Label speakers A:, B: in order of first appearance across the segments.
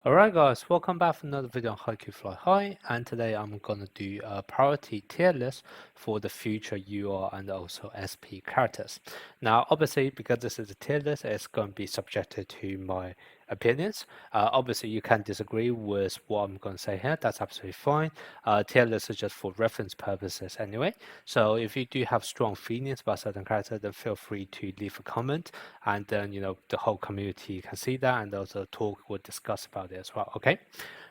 A: Alright guys, welcome back for another video on HAIKYU Fly High, and today I'm gonna do a priority tier list for the future UR and also SP characters. Now obviously because this is a tier list, it's going to be subjected to my opinions. Obviously you can disagree with what I'm going to say here, that's absolutely fine. Tier list is just for reference purposes anyway. So if you do have strong feelings about certain characters, then feel free to leave a comment, and then the whole community can see that, and also talk or discuss about it as well. Okay,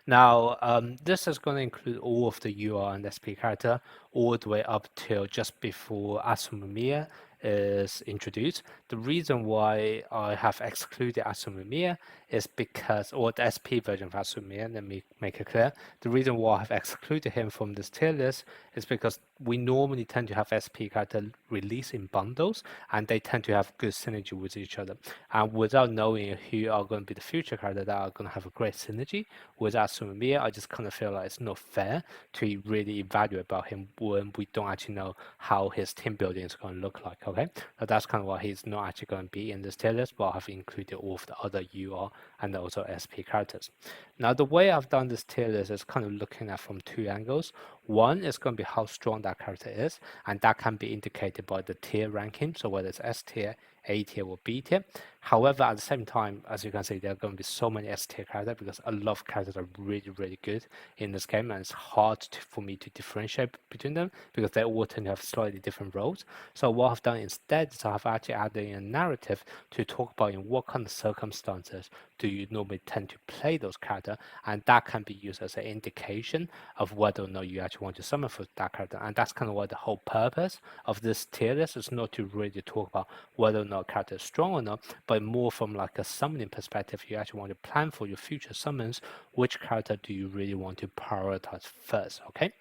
A: now this is going to include all of the UR and SP character all the way up till just before Asumamiya is introduced. The reason why I have excluded Asumamiya is because, or the SP version of Asumamiya, let me make it clear. The reason why I've excluded him from this tier list is because we normally tend to have SP character release in bundles, and they tend to have good synergy with each other. And without knowing who are going to be the future character that are going to have a great synergy with Asumamiya, I just kind of feel like it's not fair to really evaluate about him when we don't actually know how his team building is going to look like. Okay, so that's kind of why he's not actually going to be in this tier list, but I've included all of the other UR and also SP characters. Now, the way I've done this tier list is kind of looking at from two angles. One is going to be how strong that character is, and that can be indicated by the tier ranking, so whether it's S tier, A tier, or B tier. However, at the same time, as you can see, there are going to be so many S tier characters because a lot of characters are really, really good in this game, and it's hard for me to differentiate between them because they all tend to have slightly different roles. So what I've done instead is I've actually added in a narrative to talk about in what kind of circumstances do you normally tend to play those characters, and that can be used as an indication of whether or not you actually want to summon for that character. And that's kind of what the whole purpose of this tier list is, not to really talk about whether or not a character is strong or not, but more from like a summoning perspective. You actually want to plan for your future summons. Which character do you really want to prioritize first? Okay.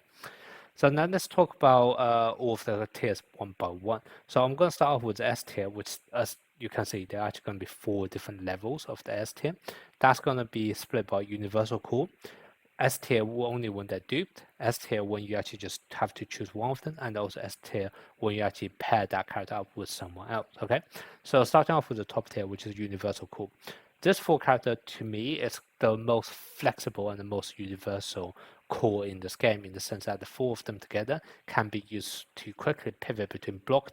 A: So now let's talk about all of the tiers one by one. So I'm going to start off with the S tier, which, as you can see, there are actually going to be 4 different levels of the S tier. That's going to be split by universal core. S tier only when they're duped, S tier when you actually just have to choose one of them, and also S tier when you actually pair that character up with someone else. Okay, so starting off with the top tier, which is universal core. This 4 character to me is the most flexible and the most universal core in this game, in the sense that the 4 of them together can be used to quickly pivot between block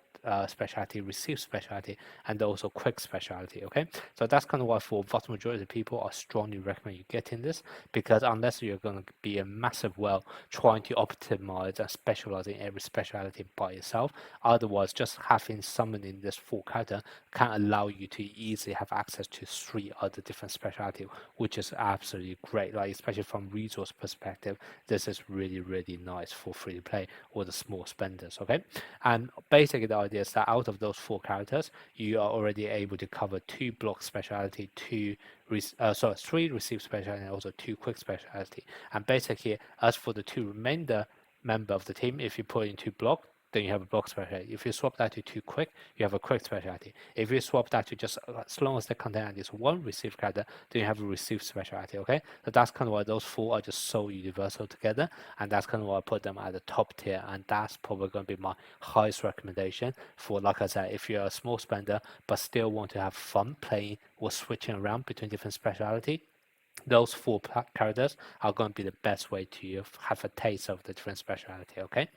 A: specialty, receive specialty, and also quick specialty. Okay, so that's kind of why for vast majority of people I strongly recommend you getting this, because unless you're going to be a massive whale trying to optimize and specialize in every specialty by yourself, otherwise just having summoning this 4 character can allow you to easily have access to 3 other different specialty, which is absolutely great. Like, especially from resource perspective, this is really, really nice for free to play or the small spenders. Okay, and basically the idea is that out of those 4 characters, you are already able to cover 2 block specialty, 3 receive specialty, and also 2 quick specialty. And basically, as for the 2 remainder member of the team, if you put in 2 block, then you have a block specialty. If you swap that to 2 quick, you have a quick specialty. If you swap that to just, as long as they contain at least 1 receive character, then you have a receive specialty. Okay, so that's kind of why those 4 are just so universal together, and that's kind of why I put them at the top tier, and that's probably going to be my highest recommendation for, like I said, if you're a small spender but still want to have fun playing or switching around between different specialty. Those 4 characters are going to be the best way to have a taste of the different specialty. Okay,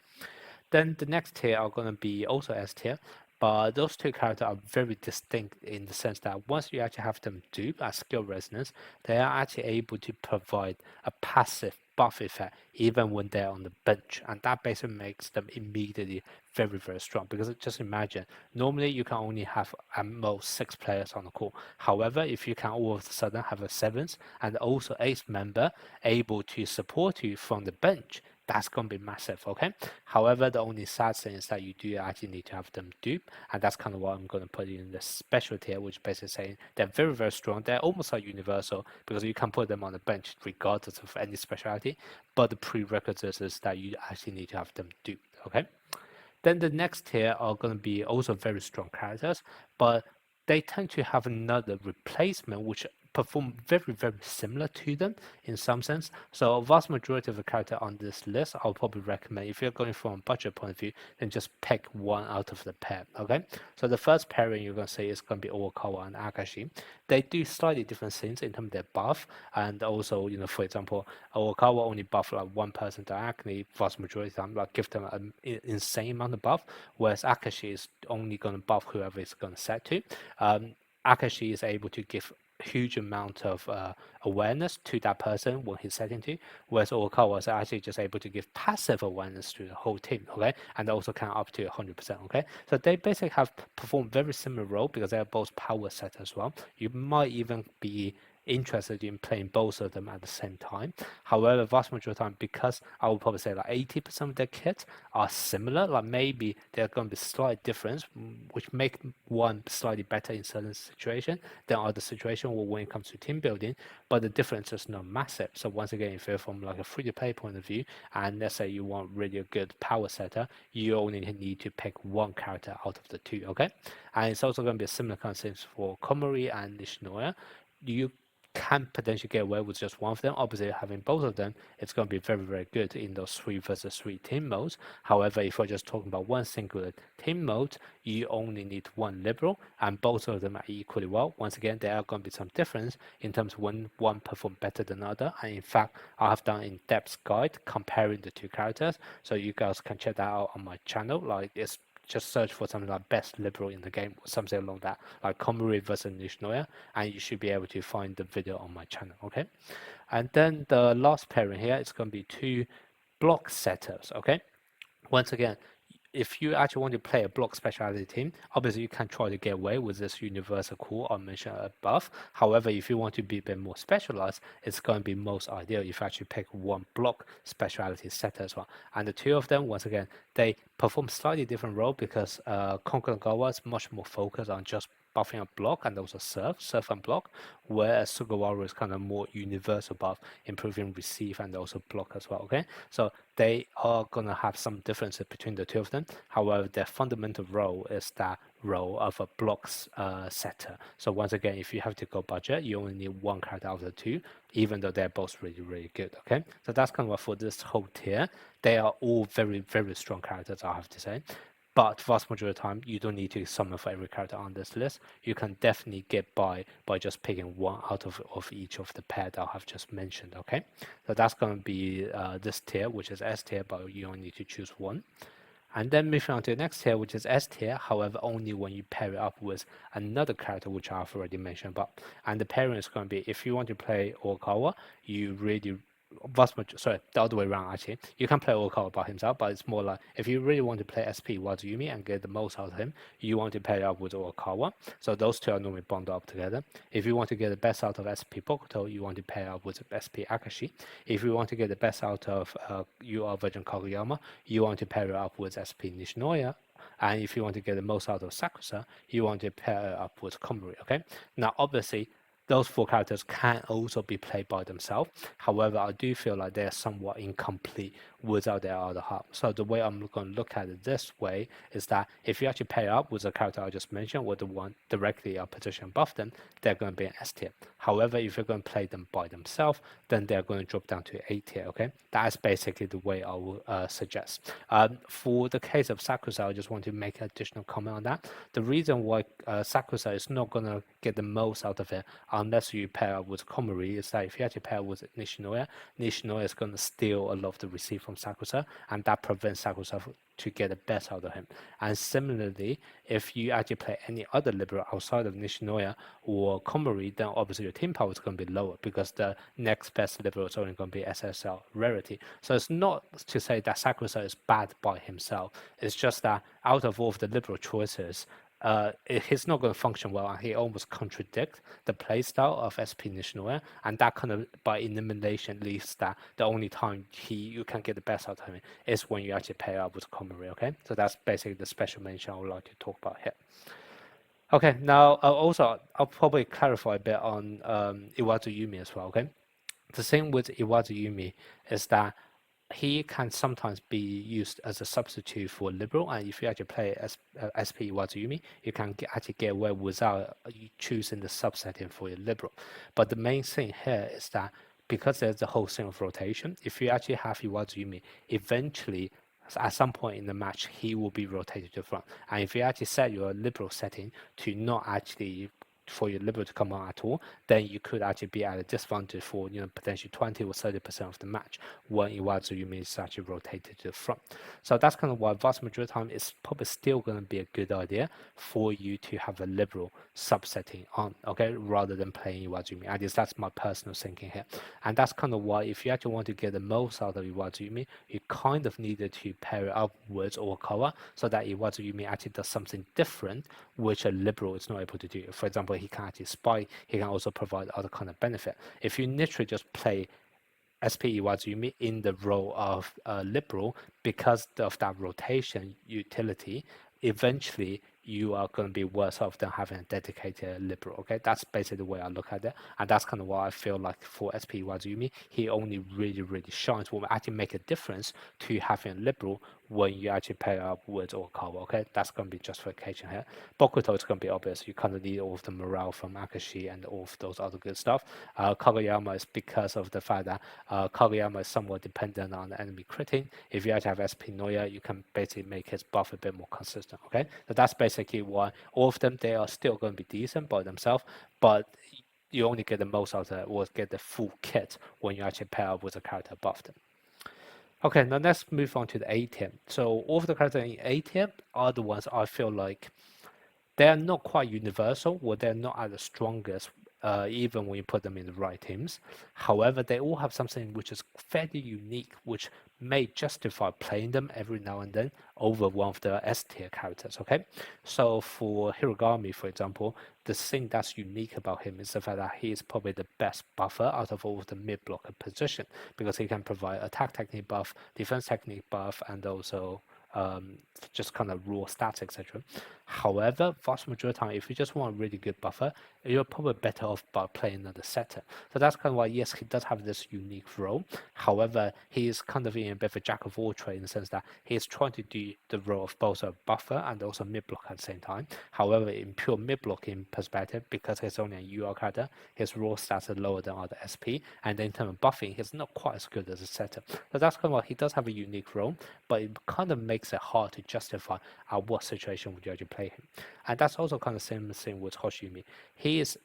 A: then the next tier are going to be also S tier, but those 2 characters are very distinct in the sense that once you actually have them dupe as skill resonance, they are actually able to provide a passive buff effect even when they're on the bench, and that basically makes them immediately very, very strong. Because just imagine, normally you can only have at most 6 players on the court. However, if you can all of a sudden have a 7th and also 8th member able to support you from the bench, that's going to be massive. Okay, however, the only sad thing is that you do actually need to have them dupe, and that's kind of what I'm going to put in the special tier, which basically saying they're very, very strong. They're almost like universal because you can put them on the bench regardless of any specialty, but the prerequisite is that you actually need to have them duped. Okay, then the next tier are going to be also very strong characters, but they tend to have another replacement, which perform very, very similar to them in some sense. So a vast majority of the character on this list, I'll probably recommend if you're going from a budget point of view, then just pick one out of the pair. Okay. So the first pairing you're going to say is going to be Oikawa and Akashi. They do slightly different things in terms of their buff, and also, for example, Oikawa only buff like one person directly, vast majority of the time, like give them an insane amount of buff, whereas Akashi is only going to buff whoever it's going to set to. Akashi is able to give huge amount of awareness to that person when he's setting to, whereas Orakawa is actually just able to give passive awareness to the whole team, okay, and also count up to 100%, okay. So they basically have performed very similar role because they're both power set as well. You might even be interested in playing both of them at the same time. However, vast majority of the time, because I would probably say like 80% of their kits are similar, like maybe they're going to be slight difference, which make one slightly better in certain situation than other situation or when it comes to team building, but the difference is not massive. So once again, if you're from like a free-to-play point of view, and let's say you want really a good power setter, you only need to pick one character out of the two, okay? And it's also going to be a similar kind of thing for Komori and Nishinoya. You can potentially get away with just one of them. Obviously, having both of them, it's going to be very, very good in those 3 versus 3 team modes. However, if we're just talking about one singular team mode, you only need one liberal, and both of them are equally well. Once again, there are going to be some difference in terms of when one performs better than the other. And in fact, I have done in-depth guide comparing the two characters, so you guys can check that out on my channel. Like it's just search for something like best liberal in the game or something along that, like Komori versus Nishinoya, and you should be able to find the video on my channel, okay? And then the last pairing here is going to be 2 block setters, okay? Once again, if you actually want to play a block specialty team, obviously you can try to get away with this universal core I mentioned above. However, if you want to be a bit more specialized, it's going to be most ideal if you actually pick one block specialty setter as well. And the two of them, once again, they perform slightly different role because Konkanagawa is much more focused on just buffing up block and also surf and block, whereas Sugawara is kind of more universal buff, improving receive and also block as well, okay? So they are going to have some differences between the two of them. However, their fundamental role is that role of a blocks setter. So once again, if you have to go budget, you only need one character out of the two, even though they're both really, really good, okay? So that's kind of what for this whole tier. They are all very, very strong characters, I have to say. But vast majority of the time, you don't need to summon for every character on this list. You can definitely get by just picking one out of each of the pair that I have just mentioned, okay? So that's going to be this tier, which is S tier, but you only need to choose one. And then moving on to the next tier, which is S tier, however, only when you pair it up with another character, which I've already mentioned about. And the pairing is going to be, if you want to play Orikawa, you really sorry, the other way around actually. You can play Orikawa by himself, but it's more like if you really want to play SP Wazuyumi and get the most out of him, you want to pair it up with Orikawa. So those two are normally bundled up together. If you want to get the best out of SP Bokuto, you want to pair up with SP Akashi. If you want to get the best out of UR Virgin Kageyama, you want to pair it up with SP Nishinoya. And if you want to get the most out of Sakusa, you want to pair it up with Komori, okay? Now, obviously, those 4 characters can also be played by themselves. However, I do feel like they're somewhat incomplete without their other half. So the way I'm going to look at it this way is that if you actually pair up with the character I just mentioned, with the one directly position above them, they're going to be an S tier. However, if you're going to play them by themselves, then they're going to drop down to A tier, okay? That's basically the way I will suggest. For the case of Sakusa, I just want to make an additional comment on that. The reason why Sakusa is not going to get the most out of it unless you pair up with Komori is that if you actually pair with Nishinoya, Nishinoya is going to steal a lot of the receive from Sakusa, and that prevents Sakusa to get the best out of him. And similarly, if you actually play any other liberal outside of Nishinoya or Komori, then obviously your team power is going to be lower because the next best liberal is only going to be SSL rarity. So it's not to say that Sakusa is bad by himself. It's just that out of all of the liberal choices, he's not going to function well, and he almost contradicts the playstyle of SP Nishinoya, and that kind of by elimination leaves that the only time you can get the best out of him is when you actually pair up with Komori, okay? So that's basically the special mention I would like to talk about here. Okay, now I'll probably clarify a bit on Iwazu Yumi as well, okay? The thing with Iwazu Yumi is that he can sometimes be used as a substitute for liberal, and if you actually play SP Wazuyumi, you can actually get away without you choosing the subsetting for your liberal. But the main thing here is that because there's the whole thing of rotation, if you actually have Iwazumi, eventually at some point in the match, he will be rotated to the front. And if you actually set your liberal setting to not actually for your liberal to come on at all, then you could actually be at a disadvantage for potentially 20 or 30% of the match when Iwazumi is actually rotated to the front. So that's kind of why vast majority of the time it's probably still going to be a good idea for you to have a liberal subsetting on, okay, rather than playing Iwazumi. At least that's my personal thinking here. And that's kind of why if you actually want to get the most out of Iwazumi, you kind of needed to pair it upwards or cover so that Iwazumi actually does something different, which a liberal is not able to do. For example, he can actually spy, he can also provide other kind of benefit. If you literally just play SP Iwazumi in the role of liberal, because of that rotation utility, eventually you are going to be worse off than having a dedicated liberal. Okay, that's basically the way I look at it, and that's kind of why I feel like for SP Iwazumi, he only really shines, will actually make a difference to having a liberal when you actually pair up with or cover. Okay, that's going to be justification here. Bokuto is going to be obvious. You kind of need all of the morale from Akashi and all of those other good stuff. Kageyama is because of the fact that Kageyama is somewhat dependent on the enemy critting. If you actually have SP Noya, you can basically make his buff a bit more consistent. Okay, so that's basically why all of them, they are still going to be decent by themselves, but you only get the most out of it, or get the full kit when you actually pair up with a character above them. Okay, now let's move on to the A tier. So all of the characters in A tier are the ones I feel like they are not quite universal, or they're not at the strongest, even when you put them in the right teams. However, they all have something which is fairly unique, which may justify playing them every now and then over one of the S tier characters. Okay, so for Hirogami, for example, the thing that's unique about him is the fact that he is probably the best buffer out of all of the mid blocker position, because he can provide attack technique buff, defense technique buff, and also just kind of raw stats, etc. However, vast majority of the time, if you just want a really good buffer, you're probably better off by playing another setter. So that's kind of why, yes, he does have this unique role. However, he is kind of in a bit of a jack of all trades in the sense that he is trying to do the role of both a buffer and also mid block at the same time. However, in pure mid blocking perspective, because he's only a UR character, his raw stats are lower than other SP, and in terms of buffing, he's not quite as good as a setter. So that's kind of why he does have a unique role, but it kind of makes it hard to justify at what situation would you actually play him. And that's also kind of same thing with Hoshimi. He is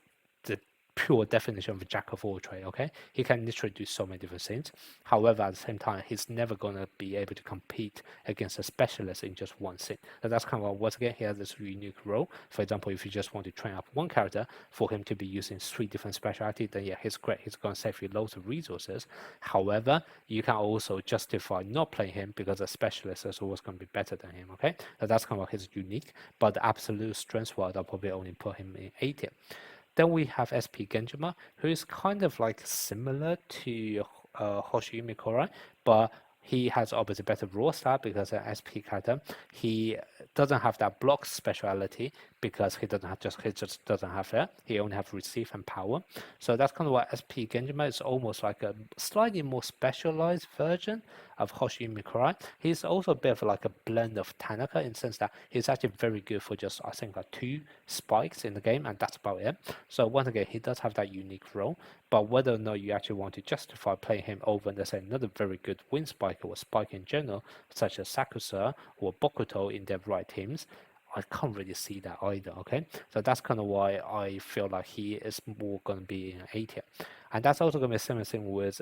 A: the pure definition of a jack of all trades, okay? He can literally do so many different things. However, at the same time, he's never going to be able to compete against a specialist in just one thing. So that's kind of why, once again, he has this unique role. For example, if you just want to train up one character for him to be using 3 different specialties, then yeah, he's great. He's going to save you loads of resources. However, you can also justify not playing him because a specialist is always going to be better than him, okay? So that's kind of why he's unique. But the absolute strength-wise, I'll probably only put him in A tier. Then we have SP Genjima, who is kind of like similar to Hoshimi Korai, but he has obviously better raw stat because an SP character. He doesn't have that block speciality because he just doesn't have that. He only have receive and power. So that's kind of why SP Genjima is almost like a slightly more specialized version of Hoshimi Korai. He's also a bit of like a blend of Tanaka in the sense that he's actually very good for just, I think, like 2 spikes in the game, and that's about it. So once again, he does have that unique role, but whether or not you actually want to justify playing him over, let's say, another very good wind spike or spike in general, such as Sakusa or Bokuto in their right teams, I can't really see that either, okay? So that's kind of why I feel like he is more going to be in A tier. And that's also going to be the same thing with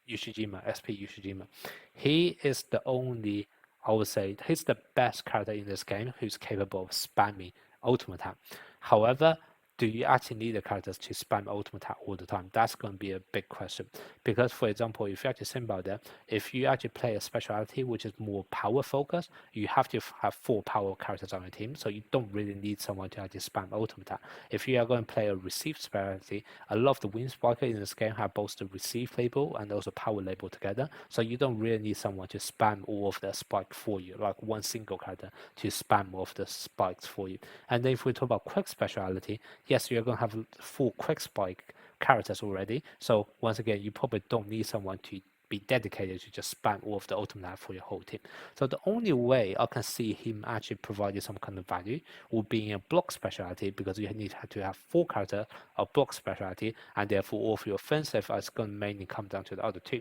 A: Ushijima, SP Ushijima. He is the only, I would say, he's the best character in this game who's capable of spamming ultimate attack. However, do you actually need the characters to spam ultimate attack all the time? That's going to be a big question. Because, for example, if you actually think about that, if you actually play a specialty which is more power focused, you have to have 4 power characters on your team, so you don't really need someone to actually spam ultimate attack. If you are going to play a receive specialty, a lot of the wind spiker in this game have both the receive label and also power label together, so you don't really need someone to spam all of the spike for you, like one single character to spam all of the spikes for you. And then if we talk about quick specialty, yes, you're going to have 4 quick spike characters already. So once again, you probably don't need someone to be dedicated to just spam all of the ultimate attack for your whole team. So the only way I can see him actually providing some kind of value would be in a block specialty, because you need to have 4 characters of block specialty, and therefore all of your offensive is going to mainly come down to the other two.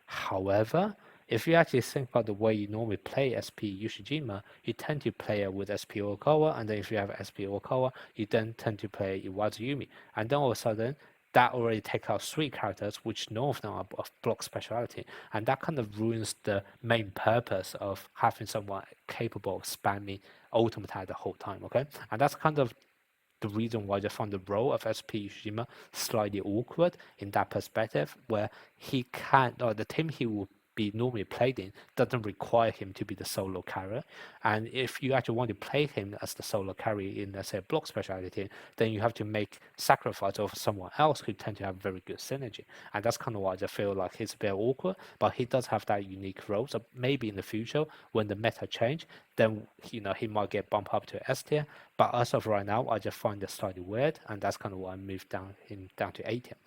A: However, if you actually think about the way you normally play SP Ushijima, you tend to play it with SP Okawa, and then if you have SP Okawa, you then tend to play Iwazuyumi. And then all of a sudden, that already takes out 3 characters, which none of them are of block speciality. And that kind of ruins the main purpose of having someone capable of spamming ultimate attack the whole time, okay? And that's kind of the reason why I found the role of SP Ushijima slightly awkward in that perspective, where he can't, or the team he will be normally played in doesn't require him to be the solo carrier. And if you actually want to play him as the solo carry in, let's say, a block specialty team, then you have to make sacrifice of someone else who tend to have very good synergy. And that's kind of why I feel like he's very awkward, but he does have that unique role. So maybe in the future, when the meta change, then he might get bumped up to S tier. But as of right now, I just find it slightly weird, and that's kind of why I moved him down to A tier.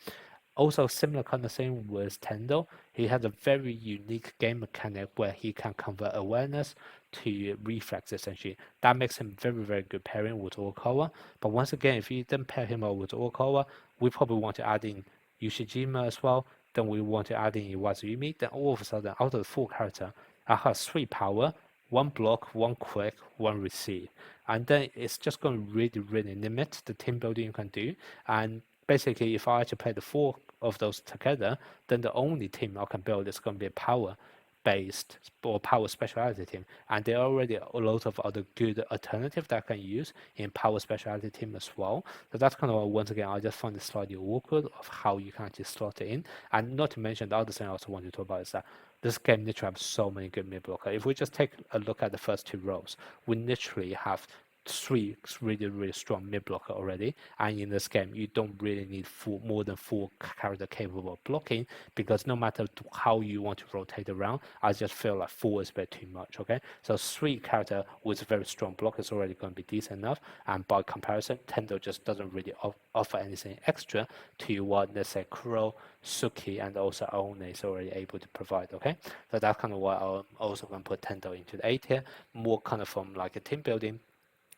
A: Also, similar kind of thing with Tendo. He has a very unique game mechanic where he can convert awareness to reflex, essentially. That makes him very, very good pairing with Orikawa. But once again, if you then pair him up with Orikawa, we probably want to add in Ushijima as well. Then we want to add in Iwazuyumi. Then all of a sudden, out of the 4 character, I have 3 power, 1 block, 1 quick, 1 receive. And then it's just going to really, really limit the team building you can do. And basically, if I actually play the 4 of those together, then the only team I can build is going to be a power based or power specialty team, and there are already a lot of other good alternatives that I can use in power specialty team as well. So that's kind of, once again, I just find it slightly awkward of how you can actually slot it in. And not to mention, the other thing I also want to talk about is that this game literally has so many good mid blockers. If we just take a look at the first 2 rows, we literally have 3 really, really strong mid blocker already. And in this game, you don't really need more than 4 character capable of blocking, because no matter how you want to rotate around, I just feel like 4 is a bit too much, okay? So 3 character with a very strong block is already going to be decent enough. And by comparison, Tendo just doesn't really offer anything extra to what, let's say, Kuro, Suki, and also Aone is already able to provide, okay? So that's kind of why I'm also going to put Tendo into the A tier, more kind of from like a team building,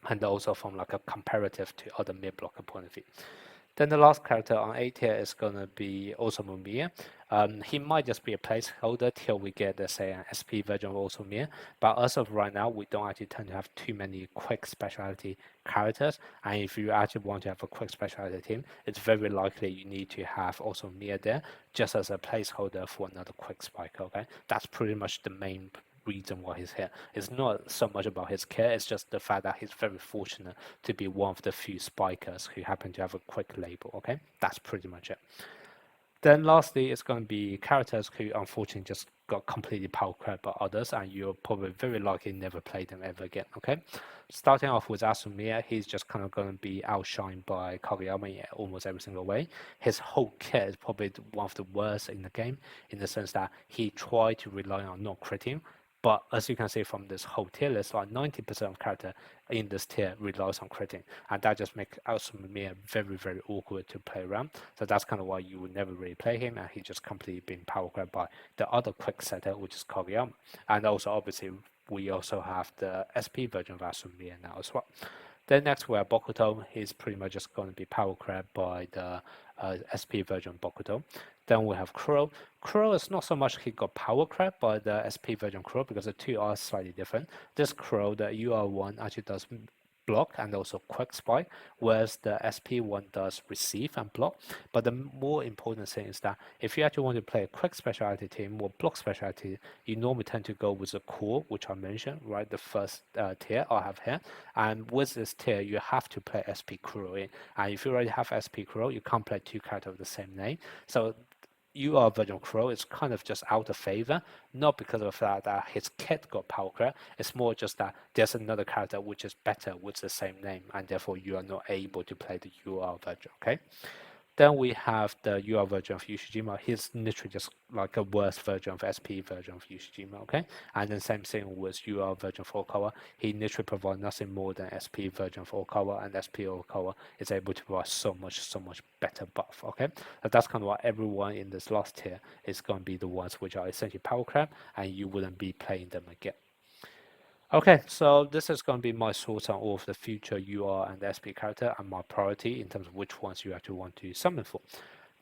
A: and also from like a comparative to other mid blocker point of view. Then the last character on A tier is going to be Osamu. He might just be a placeholder till we get, let's say, an SP version of Osamu. But as of right now, we don't actually tend to have too many quick specialty characters. And if you actually want to have a quick specialty team, it's very likely you need to have Osamu there just as a placeholder for another quick spike, okay? That's pretty much the main reason why he's here. It's not so much about his care, it's just the fact that he's very fortunate to be one of the few spikers who happen to have a quick label, okay? That's pretty much it. Then lastly, it's going to be characters who unfortunately just got completely power-crept by others, and you're probably very likely never play them ever again, okay? Starting off with Asumiya, he's just kind of going to be outshined by Kageyama in almost every single way. His whole kit is probably one of the worst in the game, in the sense that he tried to rely on not critting, but as you can see from this whole tier list, like 90% of character in this tier relies on critting, and that just makes Asumiya very, very awkward to play around. So that's kind of why you would never really play him, and he just completely been power grabbed by the other quick setter, which is Kageyama. And also, obviously, we also have the SP version of Asumiya now as well. Then next we have Bokuto. He's pretty much just going to be power grabbed by the SP version of Bokuto. Then we have Kuro. Kuro is not so much he got power crept by the SP version Kuro, because the two are slightly different. This Kuro, the UR one, actually does block and also quick spike, whereas the SP one does receive and block. But the more important thing is that if you actually want to play a quick specialty team or block specialty, you normally tend to go with the core, which I mentioned, right? The first tier I have here. And with this tier, you have to play SP Kuro in. And if you already have SP Kuro, you can't play 2 characters of the same name. So UR version of Crow is kind of just out of favor, not because of that his kit got power crept. It's more just that there's another character which is better with the same name, and therefore you are not able to play the UR version, okay? Then we have the UR version of Ushijima. He's literally just like a worse version of SP version of Ushijima, okay? And then same thing with UR version of Okawa. He literally provides nothing more than SP version of Okawa, and SP Okawa is able to provide so much better buff, okay? So that's kind of what everyone in this last tier is going to be the ones which are essentially Power-crept, and you wouldn't be playing them again. Okay, so this is going to be my thoughts on all of the future UR and SP character and my priority in terms of which ones you actually want to summon for.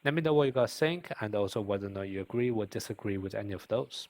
A: Let me know what you guys think, and also whether or not you agree or disagree with any of those.